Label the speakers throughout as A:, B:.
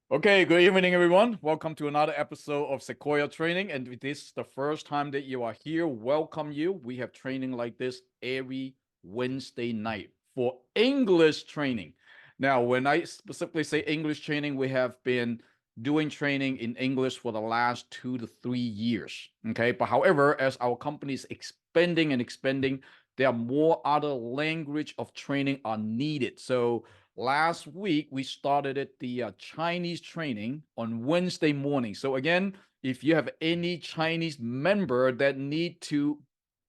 A: Okay, good evening, everyone. Welcome to another episode of Sequoia Training. And if this is the first time that you are here, welcome you. We have training like this every Wednesday night for English training. Now, when I specifically say English training, we have been doing training in English for the last 2 to 3 years. Okay, but however, as our company is expanding and expanding, there are more other language of training are needed. So last week, we started the Chinese training on Wednesday morning. So again, if you have any Chinese member that need to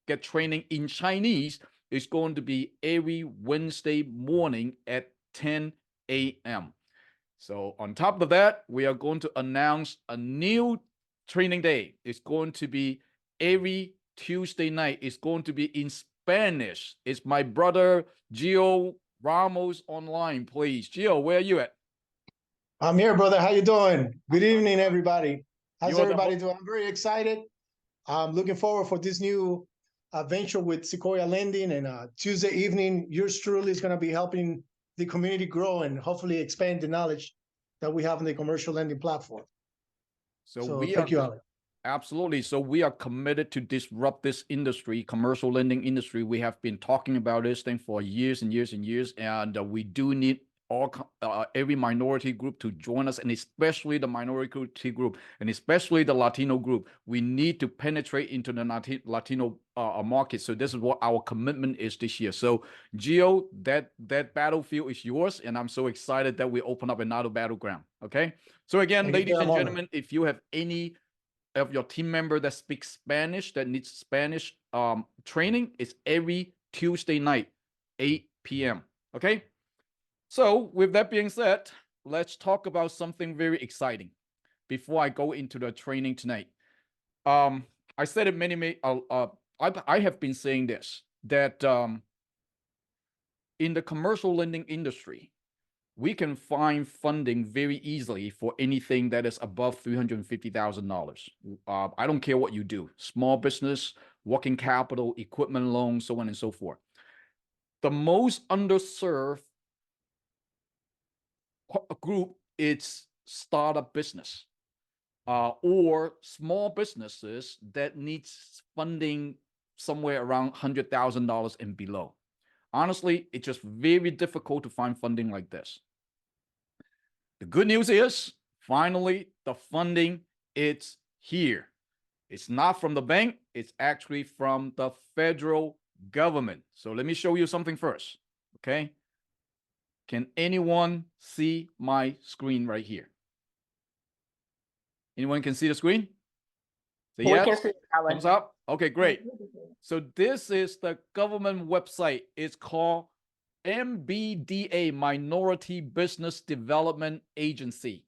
A: get training in Chinese, it's going to be every Wednesday morning at 10 a.m. So on top of that, we are going to announce a new training day. It's going to be every Tuesday night. It's going to be in Spanish. It's my brother Gio Ramos online, please. Gio, where are you at?
B: I'm here, brother. How you doing? Good evening, everybody. How's
A: You're the
B: everybody doing? I'm very excited. I'm looking forward for this new venture with Sequoia Lending. And Tuesday evening, yours truly is going to be helping the community grow and hopefully expand the knowledge that we have in the commercial lending platform. So thank you, Alex.
A: Absolutely. So we are committed to disrupt this industry, commercial lending industry. We have been talking about this thing for years and years and years, and we do need every minority group to join us, and especially the minority group, and especially the Latino group. We need to penetrate into the Latino market. So this is what our commitment is this year. So Gio, that battlefield is yours, and I'm so excited that we open up another battleground. Okay. So again, ladies and gentlemen, if you have any of your team member that speaks Spanish, that needs Spanish training, is every Tuesday night, 8 p.m. Okay. So with that being said, let's talk about something very exciting before I go into the training tonight. I said it many I have been saying this, that in the commercial lending industry, we can find funding very easily for anything that is above $350,000. I don't care what you do, small business, working capital, equipment loans, so on and so forth. The most underserved group is startup business or small businesses that needs funding somewhere around $100,000 and below. Honestly, it's just very difficult to find funding like this. The good news is, finally, the funding is here. It's not from the bank, it's actually from the federal government. So let me show you something first, okay? Can anyone see my screen right here? Anyone can see the screen? Say yes.
C: We can see it, Alan.
A: Thumbs up. Okay, great. So this is the government website. It's called MBDA, Minority Business Development Agency.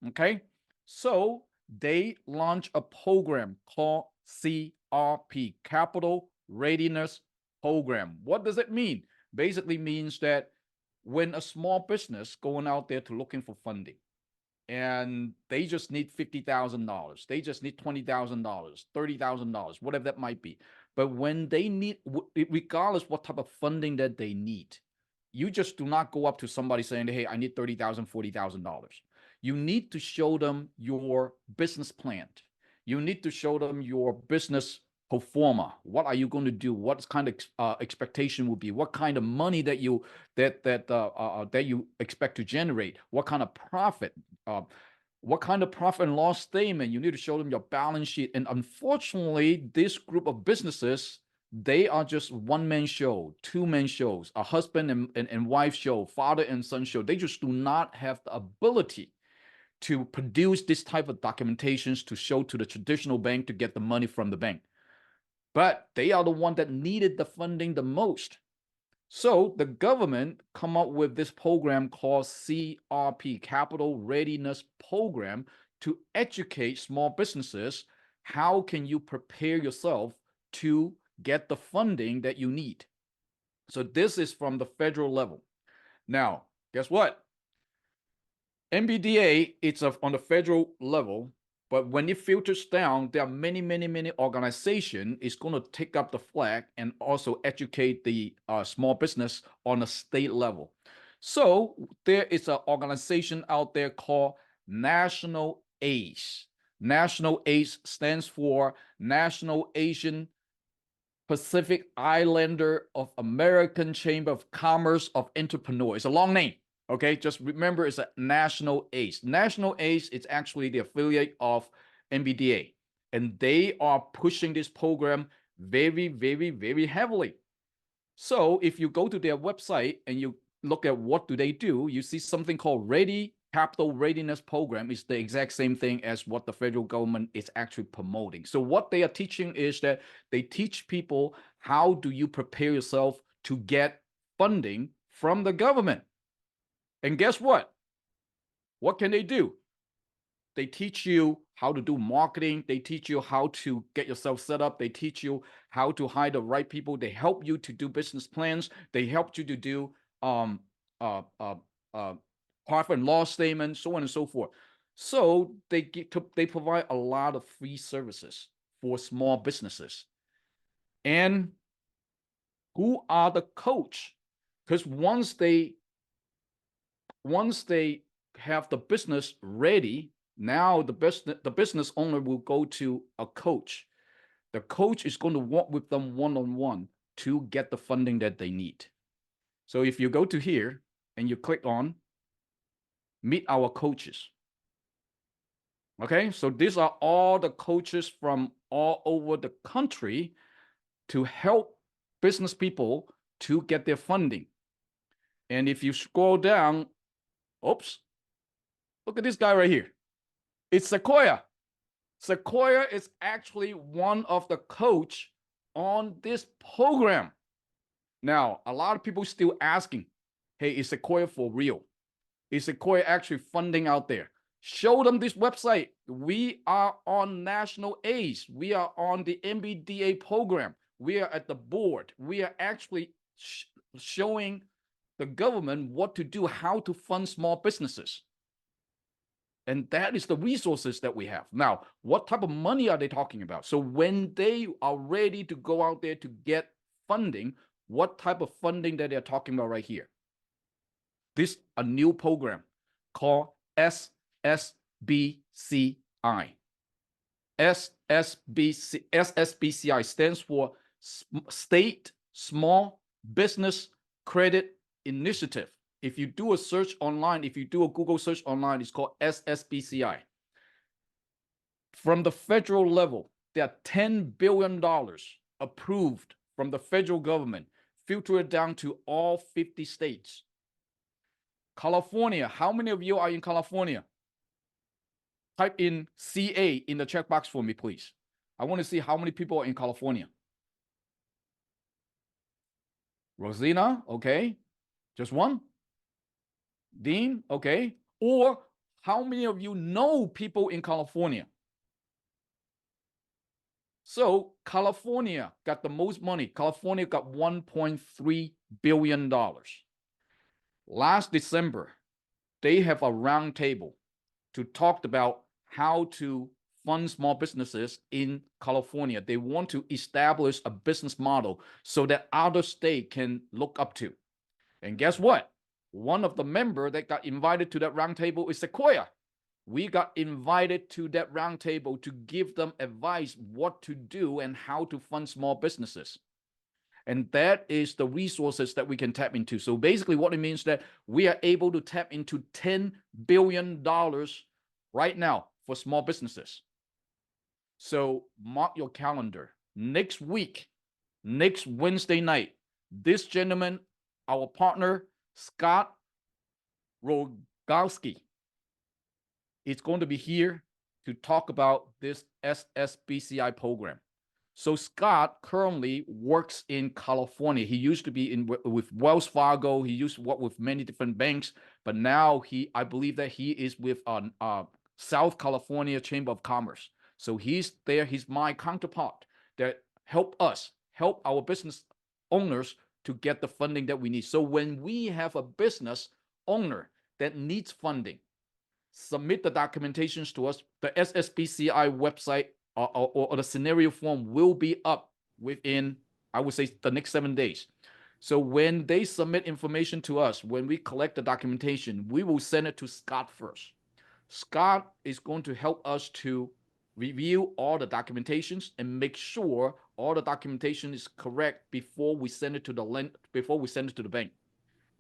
A: Okay, so they launch a program called CRP, Capital Readiness Program. What does it mean? Basically means that when a small business going out there to looking for funding, and they just need $50,000, they just need $20,000, $30,000, whatever that might be. But when they need, regardless what type of funding that they need, you just do not go up to somebody saying, hey, I need $30,000, $40,000. You need to show them your business plan. You need to show them your business pro forma. What are you going to do? What kind of expectation would be? What kind of money that you expect to generate? What kind of profit? What kind of profit and loss statement? You need to show them your balance sheet. And unfortunately, this group of businesses, they are just one-man show, two-man shows, a husband and wife show, father and son show. They just do not have the ability to produce this type of documentations to show to the traditional bank to get the money from the bank. But they are the one that needed the funding the most. So the government come up with this program called CRP, Capital Readiness Program, to educate small businesses. How can you prepare yourself to get the funding that you need? So this is from the federal level. Now, guess what? MBDA, it's on the federal level, but when it filters down, there are many organizations is going to take up the flag and also educate the small business on a state level. So there is an organization out there called National ACE. National ACE stands for National Asian Pacific Islander of American Chamber of Commerce of Entrepreneurs. It's a long name. Okay, just remember it's a National ACE. National ACE is actually the affiliate of NBDA, and they are pushing this program very, very, very heavily. So if you go to their website and you look at what do they do, you see something called Capital Readiness Program. Is the exact same thing as what the federal government is actually promoting. So what they are teaching is that they teach people how do you prepare yourself to get funding from the government. And guess what? What can they do? They teach you how to do marketing. They teach you how to get yourself set up. They teach you how to hire the right people. They help you to do business plans. They help you to do profit and loss statements, so on and so forth. So they provide a lot of free services for small businesses. And who are the coach? Because once they have the business ready, now the business owner will go to a coach. The coach is going to work with them one-on-one to get the funding that they need. So if you go to here and you click on Meet Our Coaches. Okay, so these are all the coaches from all over the country to help business people to get their funding. And if you scroll down, oops, look at this guy right here. It's Sequoia. Sequoia is actually one of the coach on this program. Now, a lot of people still asking, hey, is Sequoia for real? Is Sequoia actually funding out there? Show them this website. We are on National ACE. We are on the MBDA program. We are at the board. We are actually showing the government what to do, how to fund small businesses. And that is the resources that we have. Now, what type of money are they talking about? So when they are ready to go out there to get funding, what type of funding that they're talking about right here? This a new program called SSBCI. SSBCI stands for State Small Business Credit Initiative. If you do a search online, if you do a Google search online, it's called SSBCI. From the federal level, there are $10 billion approved from the federal government, filtered down to all 50 states. California, how many of you are in California? Type in CA in the checkbox for me, please. I want to see how many people are in California. Rosina, okay. Just one? Dean, okay. Or how many of you know people in California? So California got the most money. California got $1.3 billion. Last December, they have a roundtable to talk about how to fund small businesses in California. They want to establish a business model so that other states can look up to. And guess what? One of the members that got invited to that roundtable is Sequoia. We got invited to that roundtable to give them advice what to do and how to fund small businesses. And that is the resources that we can tap into. So basically what it means that we are able to tap into $10 billion right now for small businesses. So mark your calendar. Next week, next Wednesday night, this gentleman, our partner, Scott Rogowski, is going to be here to talk about this SSBCI program. So Scott currently works in California. He used to be with Wells Fargo. He used to work with many different banks, but now I believe that he is with South California Chamber of Commerce. So he's there. He's my counterpart that help our business owners to get the funding that we need. So when we have a business owner that needs funding, submit the documentations to us. The SSBCI website or the scenario form will be up within, I would say, the next 7 days. So when they submit information to us, when we collect the documentation, we will send it to Scott first. Scott is going to help us to review all the documentations and make sure all the documentation is correct before we send it to the bank.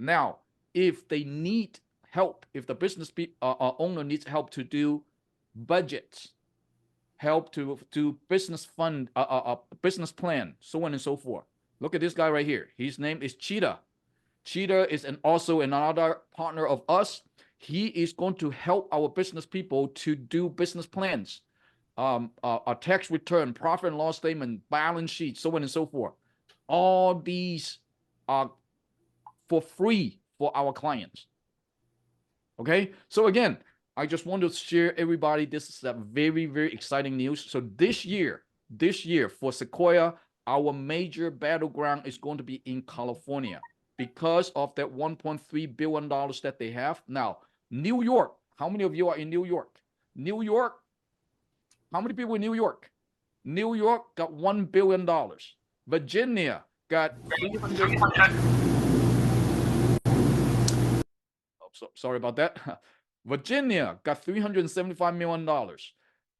A: Now, if they need help, if the business owner needs help to do budgets, help to do business fund, business plan, so on and so forth. Look at this guy right here. His name is Cheetah. Cheetah is also another partner of us. He is going to help our business people to do business plans, a tax return, profit and loss statement, balance sheet, so on and so forth. All these are for free for our clients. Okay, so again, I just want to share everybody. This is a very, very exciting news. So this year for Sequoia, our major battleground is going to be in California because of that $1.3 billion that they have. Now, New York, how many of you are in New York? New York, how many people in New York? New York got $1 billion. Virginia got 300. Sorry about that. Virginia got $375 million.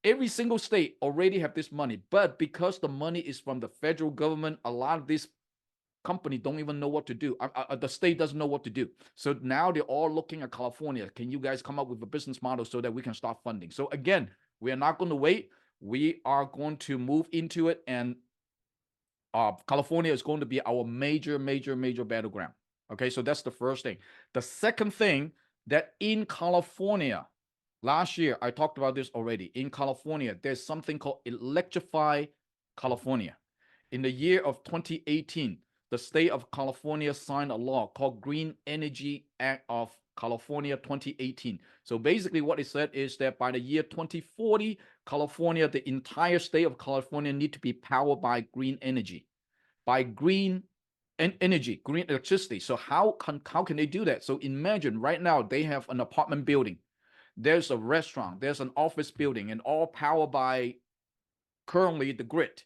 A: Every single state already have this money, but because the money is from the federal government, a lot of these companies don't even know what to do. The state doesn't know what to do. So now they're all looking at California. Can you guys come up with a business model so that we can start funding? So again, we are not going to wait. We are going to move into it, and California is going to be our major battleground. Okay, so that's the first thing. The second thing, that in California, last year, I talked about this already. In California, there's something called Electrify California. In the year of 2018, the state of California signed a law called Green Energy Act of California 2018. So basically what it said is that by the year 2040, California, the entire state of California, need to be powered by green energy, by green energy, green electricity. So how can they do that? So imagine right now they have an apartment building, there's a restaurant, there's an office building, and all powered by currently the grid.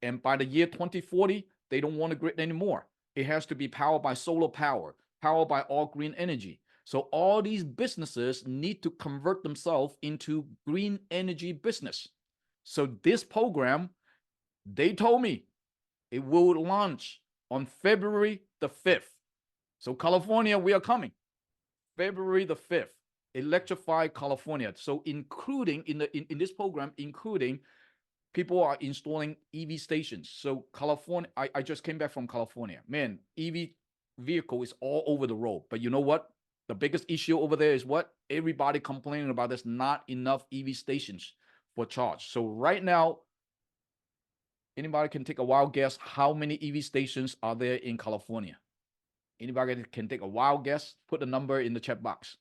A: And by the year 2040, they don't want a grid anymore. It has to be powered by solar power, powered by all green energy. So all these businesses need to convert themselves into green energy business. So this program, they told me it will launch on February the 5th. So California, we are coming. February the 5th, Electrify California. So including in this program, including people are installing EV stations. So California, I just came back from California. Man, EV vehicle is all over the road. But you know what? The biggest issue over there is what? Everybody complaining about there's not enough EV stations for charge. So right now, anybody can take a wild guess how many EV stations are there in California? Anybody can take a wild guess? Put the number in the chat box.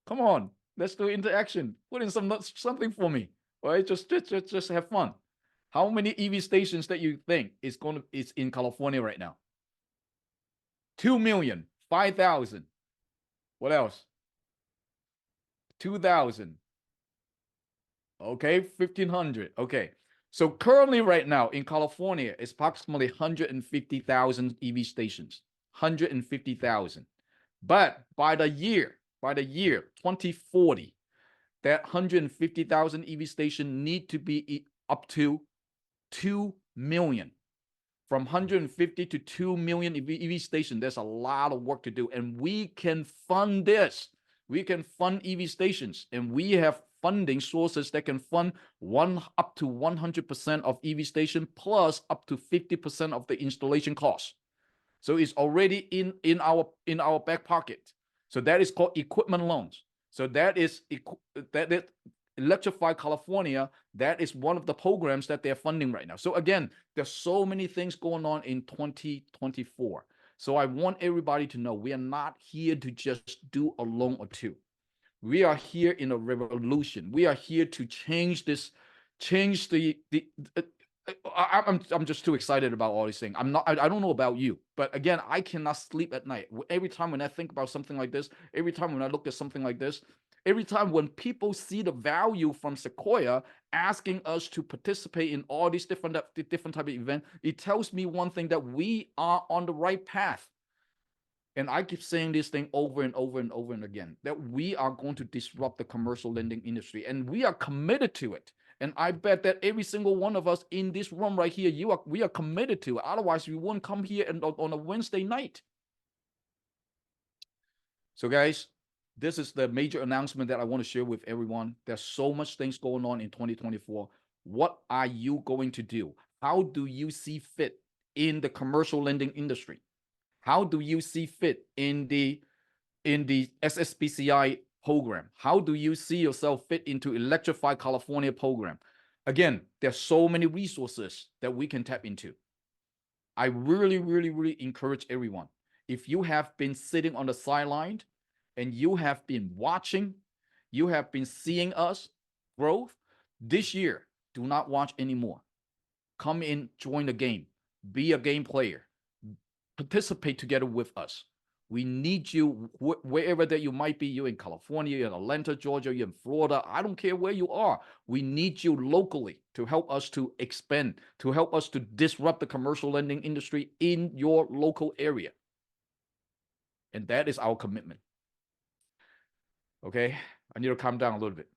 A: Come on, let's do interaction. Put in something for me. All right, just have fun. How many EV stations that you think is in California right now? 2 million, 5,000. What else? 2,000. Okay, 1,500. Okay. So currently right now in California, it's approximately 150,000 EV stations. 150,000. But by the year 2040, that 150,000 EV station need to be up to 2 million. From 150 to 2 million EV station, there's a lot of work to do. And we can fund this. We can fund EV stations. And we have funding sources that can fund up to 100% of EV station plus up to 50% of the installation cost. So it's already in our back pocket. So that is called equipment loans. So that is Electrify California. That is one of the programs that they're funding right now. So again, there's so many things going on in 2024. So I want everybody to know we are not here to just do a loan or two. We are here in a revolution. We are here to change I'm just too excited about all these things. I don't know about you, but again, I cannot sleep at night. Every time when I think about something like this, every time when I look at something like this, every time when people see the value from Sequoia asking us to participate in all these different type of events, it tells me one thing, that we are on the right path. And I keep saying this thing over and over and over and again, that we are going to disrupt the commercial lending industry, and we are committed to it. And I bet that every single one of us in this room right here, we are committed to it. Otherwise, we wouldn't come here on a Wednesday night. So guys, this is the major announcement that I want to share with everyone. There's so much things going on in 2024. What are you going to do? How do you see fit in the commercial lending industry? How do you see fit in the SSBCI program? How do you see yourself fit into Electrify California program? Again, there's so many resources that we can tap into. I really, really, really encourage everyone. If you have been sitting on the sideline and you have been watching, you have been seeing us growth this year, do not watch anymore. Come in, join the game, be a game player, participate together with us. We need you wherever that you might be. You're in California, you're in Atlanta, Georgia, you're in Florida. I don't care where you are. We need you locally to help us to expand, to help us to disrupt the commercial lending industry in your local area. And that is our commitment. Okay, I need to calm down a little bit.